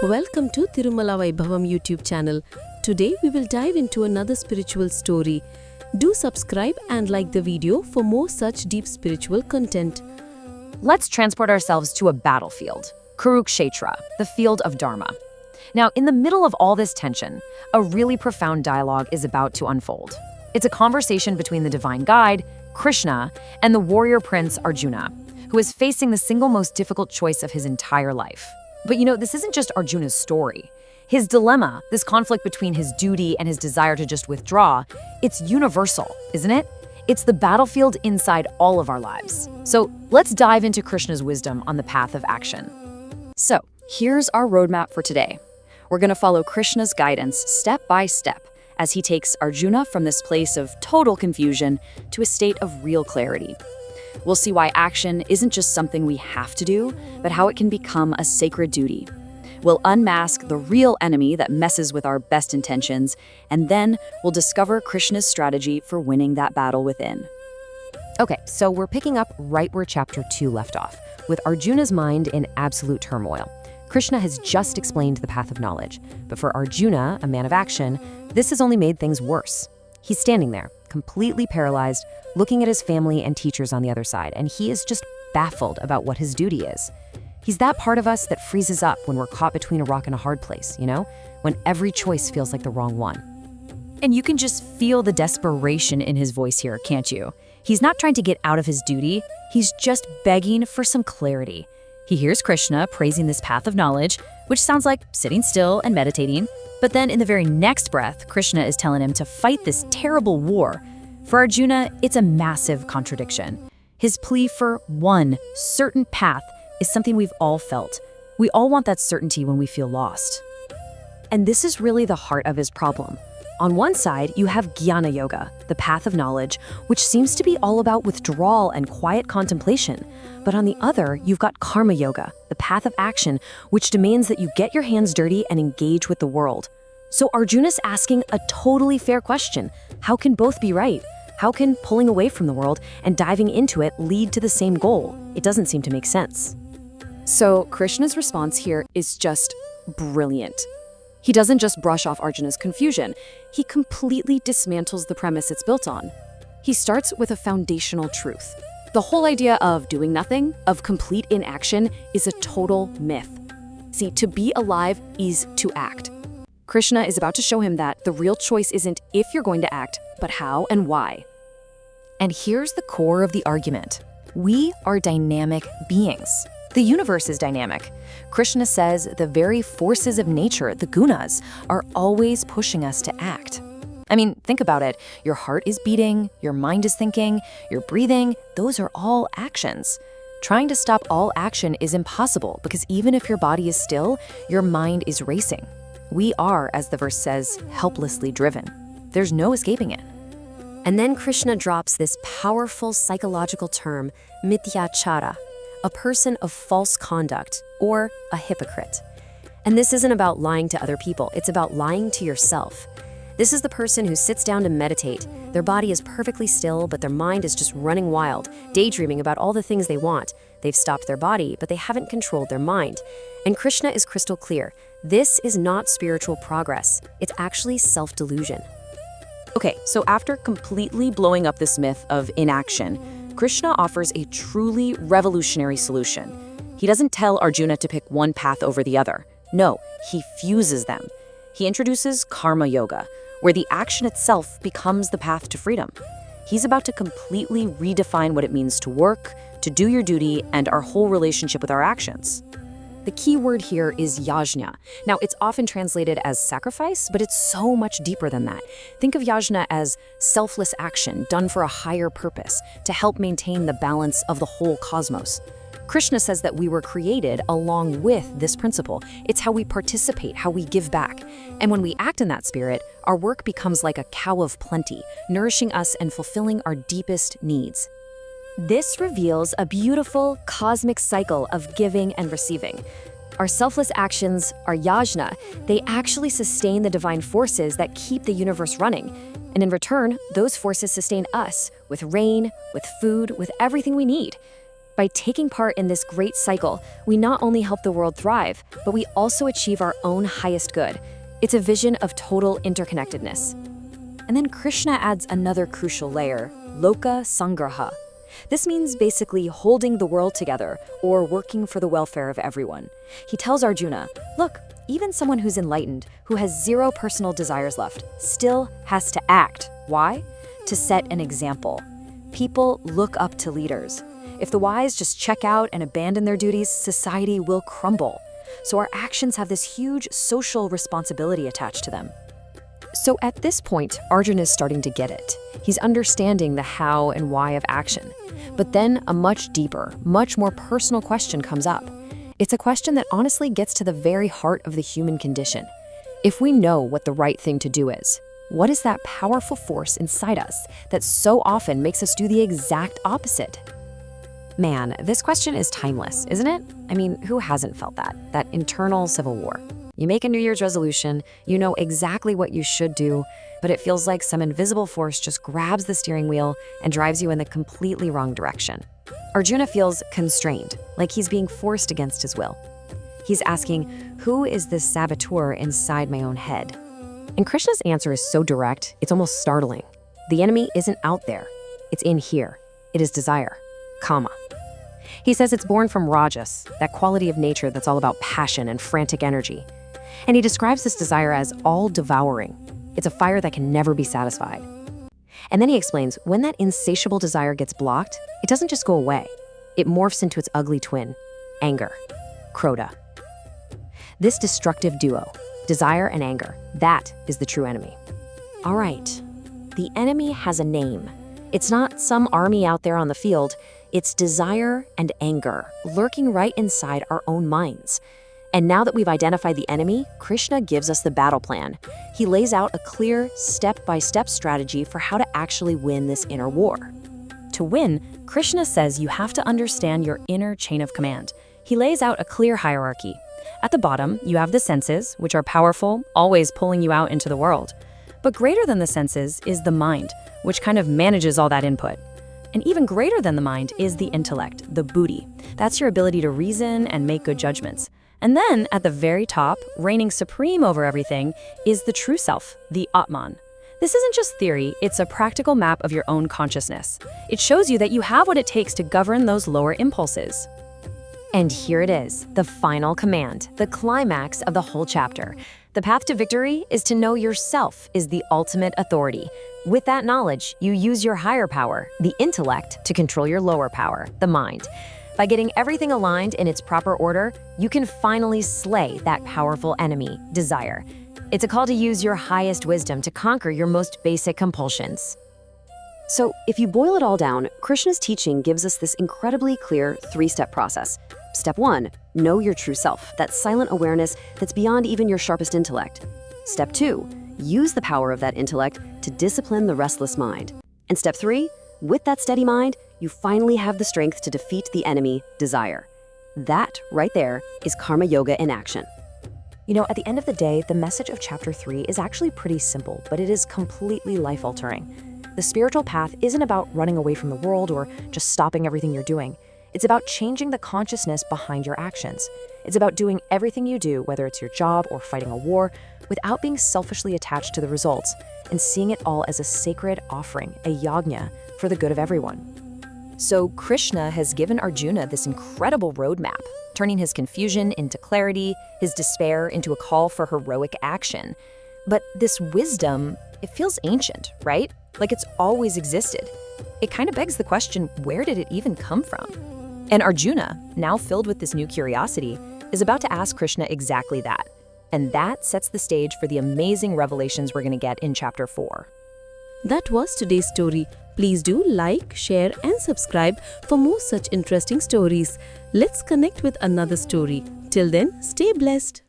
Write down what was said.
Welcome to Tirumala Vaibhavam YouTube channel. Today we will dive into another spiritual story. Do subscribe and like the video for more such deep spiritual content. Let's transport ourselves to a battlefield, Kurukshetra, the field of Dharma. Now, in the middle of all this tension, a really profound dialogue is about to unfold. It's a conversation between the divine guide, Krishna, and the warrior prince Arjuna, who is facing the single most difficult choice of his entire life. But this isn't just Arjuna's story. His dilemma, this conflict between his duty and his desire to just withdraw, it's universal, isn't it? It's the battlefield inside all of our lives. So let's dive into Krishna's wisdom on the path of action. So here's our roadmap for today. We're going to follow Krishna's guidance step by step as he takes Arjuna from this place of total confusion to a state of real clarity. We'll see why action isn't just something we have to do, but how it can become a sacred duty. We'll unmask the real enemy that messes with our best intentions, and then we'll discover Krishna's strategy for winning that battle within. Okay, so we're picking up right where chapter 2 left off, with Arjuna's mind in absolute turmoil. Krishna has just explained the path of knowledge, but for Arjuna, a man of action, this has only made things worse. He's standing there, completely paralyzed, looking at his family and teachers on the other side, and he is just baffled about what his duty is. He's that part of us that freezes up when we're caught between a rock and a hard place, when every choice feels like the wrong one. And you can just feel the desperation in his voice here, can't you? He's not trying to get out of his duty, he's just begging for some clarity. He hears Krishna praising this path of knowledge, which sounds like sitting still and meditating, but then in the very next breath, Krishna is telling him to fight this terrible war. For Arjuna, it's a massive contradiction. His plea for one certain path is something we've all felt. We all want that certainty when we feel lost. And this is really the heart of his problem. On one side, you have Jnana Yoga, the path of knowledge, which seems to be all about withdrawal and quiet contemplation. But on the other, you've got Karma Yoga, the path of action, which demands that you get your hands dirty and engage with the world. So Arjuna's asking a totally fair question. How can both be right? How can pulling away from the world and diving into it lead to the same goal? It doesn't seem to make sense. So Krishna's response here is just brilliant. He doesn't just brush off Arjuna's confusion, he completely dismantles the premise it's built on. He starts with a foundational truth. The whole idea of doing nothing, of complete inaction, is a total myth. See, to be alive is to act. Krishna is about to show him that the real choice isn't if you're going to act, but how and why. And here's the core of the argument. We are dynamic beings. The universe is dynamic. Krishna says the very forces of nature, the gunas, are always pushing us to act. I mean, think about it. Your heart is beating, your mind is thinking, you're breathing. Those are all actions. Trying to stop all action is impossible because even if your body is still, your mind is racing. We are, as the verse says, helplessly driven. There's no escaping it. And then Krishna drops this powerful psychological term, mithyachara, a person of false conduct, or a hypocrite. And this isn't about lying to other people, it's about lying to yourself. This is the person who sits down to meditate. Their body is perfectly still, but their mind is just running wild, daydreaming about all the things they want. They've stopped their body, but they haven't controlled their mind. And Krishna is crystal clear. This is not spiritual progress. It's actually self-delusion. Okay, so after completely blowing up this myth of inaction, Krishna offers a truly revolutionary solution. He doesn't tell Arjuna to pick one path over the other. No, he fuses them. He introduces Karma Yoga, where the action itself becomes the path to freedom. He's about to completely redefine what it means to work, to do your duty, and our whole relationship with our actions. The key word here is Yajna. Now, it's often translated as sacrifice, but it's so much deeper than that. Think of Yajna as selfless action done for a higher purpose, to help maintain the balance of the whole cosmos. Krishna says that we were created along with this principle. It's how we participate, how we give back. And when we act in that spirit, our work becomes like a cow of plenty, nourishing us and fulfilling our deepest needs. This reveals a beautiful cosmic cycle of giving and receiving. Our selfless actions, our yajna, they actually sustain the divine forces that keep the universe running. And in return, those forces sustain us with rain, with food, with everything we need. By taking part in this great cycle, we not only help the world thrive, but we also achieve our own highest good. It's a vision of total interconnectedness. And then Krishna adds another crucial layer, Loka Sangraha. This means basically holding the world together or working for the welfare of everyone. He tells Arjuna, look, even someone who's enlightened, who has zero personal desires left, still has to act. Why? To set an example. People look up to leaders. If the wise just check out and abandon their duties, society will crumble. So our actions have this huge social responsibility attached to them. So at this point, Arjuna is starting to get it. He's understanding the how and why of action. But then a much deeper, much more personal question comes up. It's a question that honestly gets to the very heart of the human condition. If we know what the right thing to do is, what is that powerful force inside us that so often makes us do the exact opposite? Man, this question is timeless, isn't it? I mean, who hasn't felt that? That internal civil war. You make a New Year's resolution, you know exactly what you should do, but it feels like some invisible force just grabs the steering wheel and drives you in the completely wrong direction. Arjuna feels constrained, like he's being forced against his will. He's asking, who is this saboteur inside my own head? And Krishna's answer is so direct, it's almost startling. The enemy isn't out there, it's in here. It is desire, kama. He says it's born from rajas, that quality of nature that's all about passion and frantic energy. And he describes this desire as all-devouring. It's a fire that can never be satisfied. And then he explains, when that insatiable desire gets blocked, it doesn't just go away. It morphs into its ugly twin, anger, krodha. This destructive duo, desire and anger, that is the true enemy. All right, the enemy has a name. It's not some army out there on the field. It's desire and anger, lurking right inside our own minds. And now that we've identified the enemy, Krishna gives us the battle plan. He lays out a clear, step-by-step strategy for how to actually win this inner war. To win, Krishna says you have to understand your inner chain of command. He lays out a clear hierarchy. At the bottom, you have the senses, which are powerful, always pulling you out into the world. But greater than the senses is the mind, which kind of manages all that input. And even greater than the mind is the intellect, the buddhi. That's your ability to reason and make good judgments. And then, at the very top, reigning supreme over everything, is the true self, the Atman. This isn't just theory, it's a practical map of your own consciousness. It shows you that you have what it takes to govern those lower impulses. And here it is, the final command, the climax of the whole chapter. The path to victory is to know yourself is the ultimate authority. With that knowledge, you use your higher power, the intellect, to control your lower power, the mind. By getting everything aligned in its proper order, you can finally slay that powerful enemy, desire. It's a call to use your highest wisdom to conquer your most basic compulsions. So, if you boil it all down, Krishna's teaching gives us this incredibly clear three-step process. Step 1, know your true self, that silent awareness that's beyond even your sharpest intellect. Step 2, use the power of that intellect to discipline the restless mind. And step 3, with that steady mind, you finally have the strength to defeat the enemy, desire. That, right there, is karma yoga in action. You know, at the end of the day, the message of chapter 3 is actually pretty simple, but it is completely life-altering. The spiritual path isn't about running away from the world or just stopping everything you're doing. It's about changing the consciousness behind your actions. It's about doing everything you do, whether it's your job or fighting a war, without being selfishly attached to the results, and seeing it all as a sacred offering, a yajna, for the good of everyone. So Krishna has given Arjuna this incredible roadmap, turning his confusion into clarity, his despair into a call for heroic action. But this wisdom, it feels ancient, right? Like it's always existed. It kind of begs the question, where did it even come from? And Arjuna, now filled with this new curiosity, is about to ask Krishna exactly that. And that sets the stage for the amazing revelations we're going to get in chapter 4. That was today's story. Please do like, share and subscribe for more such interesting stories. Let's connect with another story. Till then, stay blessed.